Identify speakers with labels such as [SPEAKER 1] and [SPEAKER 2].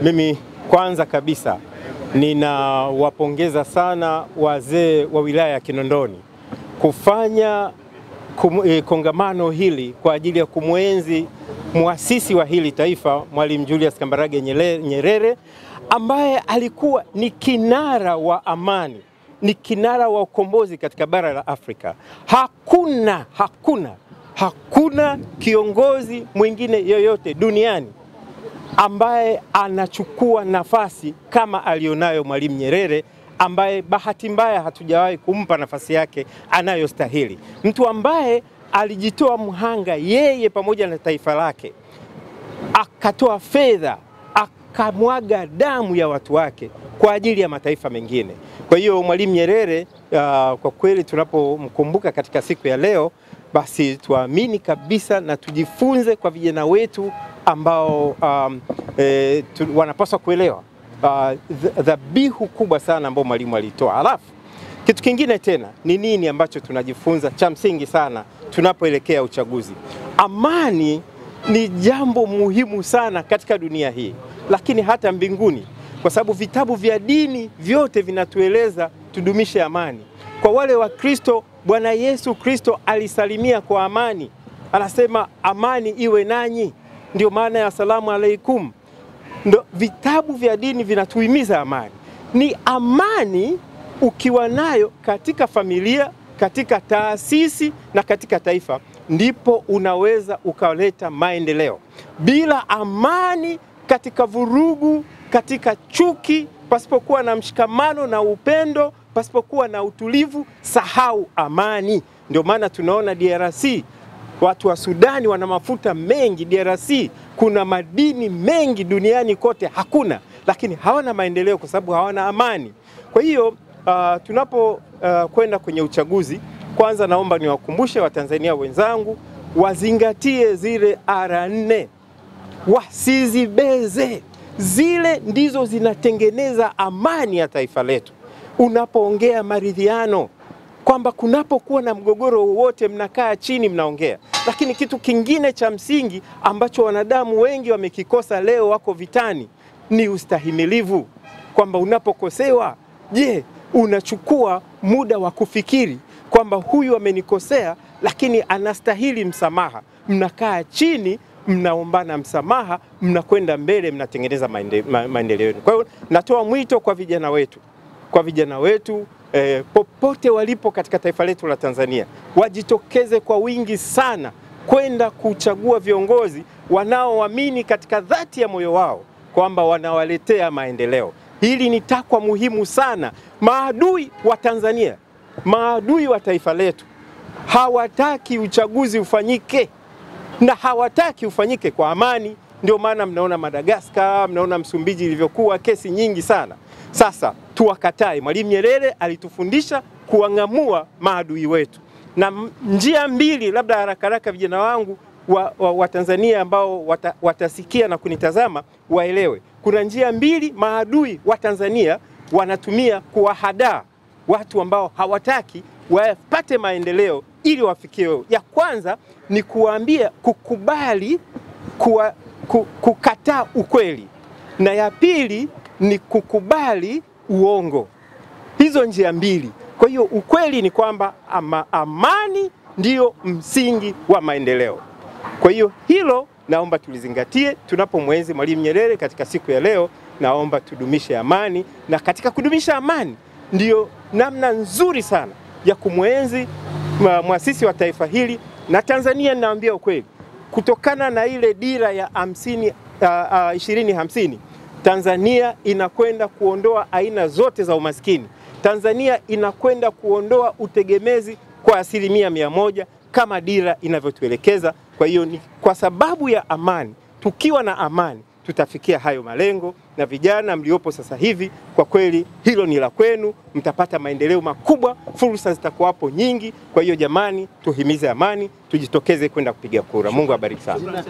[SPEAKER 1] Mimi kwanza kabisa ninawapongeza sana wazee wa wilaya ya Kinondoni kufanya kongamano hili kwa ajili ya kumwenzi muasisi wa hili taifa Mwalimu Julius Kambarage Nyerere, ambaye alikuwa ni kinara wa amani, ni kinara wa ukombozi katika bara la Afrika. Hakuna kiongozi mwingine yoyote duniani ambaye anachukua nafasi kama alionayo Mwalimu Nyerere, ambaye bahati mbaya hatujawahi kumpa nafasi yake anayostahili. Mtu ambaye alijitoa mhanga yeye pamoja na taifa lake, akatoa fedha, akamwaga damu ya watu wake kwa ajili ya mataifa mengine. Kwa hiyo Mwalimu Nyerere kwa kweli tunapomkumbuka katika siku ya leo, basi tuamini kabisa na tujifunze kwa vijana wetu ambao wanapaswa kuelewa dhabihu kubwa sana ambao Mwalimu alitoa. Alafu kitu kingine tena ni nini ambacho tunajifunza cha msingi sana tunapoelekea uchaguzi? Amani ni jambo muhimu sana katika dunia hii, lakini hata mbinguni, kwa sababu vitabu vya dini vyote vinatueleza tudumishe amani. Kwa wale wa Kristo, Bwana Yesu Kristo alisalimia kwa amani, anasema amani iwe nanyi, ndio maana ya salamu alaikum. Ndo vitabu vya dini vinatuhimiza amani. Ni amani ukiwa nayo katika familia, katika taasisi na katika taifa, ndipo unaweza ukaleta maendeleo. Bila amani, katika vurugu, katika chuki, pasipokuwa na mshikamano na upendo, pasipokuwa na utulivu, sahau amani. Ndio maana tunaona DRC, watu wa Sudani wana mafuta mengi. DRC kuna madini mengi duniani kote hakuna, lakini hawana maendeleo kwa sababu hawana amani. Kwa hiyo tunapo kwenda kwenye uchaguzi, kwanza naomba niwakumbushe Watanzania wenzangu wazingatie zile R4, wasizibeze. Zile ndizo zinatengeneza amani ya taifa letu. Unapoongea maridhiano, kwamba kunapokuwa na mgogoro wowote mnakaa chini mnaongea. Lakini kitu kingine cha msingi ambacho wanadamu wengi wamekikosa leo, wako vitani, ni ustahimilivu. Kwamba unapokosewa, je, unachukua muda wa kufikiri kwamba huyu amenikosea lakini anastahili msamaha? Mnakaa chini, mnaombana msamaha, mnakwenda mbele, mnatengeneza maendeleo. Kwa hiyo natoa mwito kwa vijana wetu, popote walipo katika taifa letu la Tanzania, wajitokeze kwa wingi sana kwenda kuchagua viongozi wanaoamini katika dhati ya moyo wao kwamba wanawaletea maendeleo. Hili ni takwa muhimu sana. Maadui wa Tanzania, maadui wa taifa letu, hawataki uchaguzi ufanyike, na hawataki ufanyike kwa amani. Ndio maana mnaona Madagascar, mnaona Msumbiji ilivyokuwa kesi nyingi sana. Sasa tuwakatae. Mwalimu Nyerere alitufundisha kuang'amua maadui wetu, na njia mbili, labda haraka vijana wangu wa Tanzania ambao watasikia na kunitazama waelewe. Kuna njia mbili maadui wa Tanzania wanatumia kuwahadaa watu ambao hawataki wapate maendeleo ili wafikie. Ya kwanza ni kuambia kukubali kukataa ukweli, na ya pili ni kukubali uongo. Hizo njia mbili. Kwa hiyo ukweli ni kwamba amani ndiyo msingi wa maendeleo. Kwa hiyo hilo naomba tulizingatie tunapomwenzi Mwalimu Nyerere katika siku ya leo. Naomba tudumishe amani, na katika kudumisha amani ndiyo namna nzuri sana ya kumwenzi muasisi wa taifa hili. Na Tanzania, ninaambia ukweli, kutokana na ile dira ya 2050, Tanzania inakwenda kuondoa aina zote za umaskini. Tanzania inakwenda kuondoa utegemezi kwa 100% kama dira inavyotuelekeza. Kwa hiyo ni kwa sababu ya amani. Tukiwa na amani tutafikia hayo malengo. Na vijana mliopo sasa hivi, kwa kweli hilo ni la kwenu, mtapata maendeleo makubwa, fursa zitakuwapo nyingi. Kwa hiyo jamani, tuhimize amani, tujitokeze kwenda kupiga kura. Mungu abariki sana.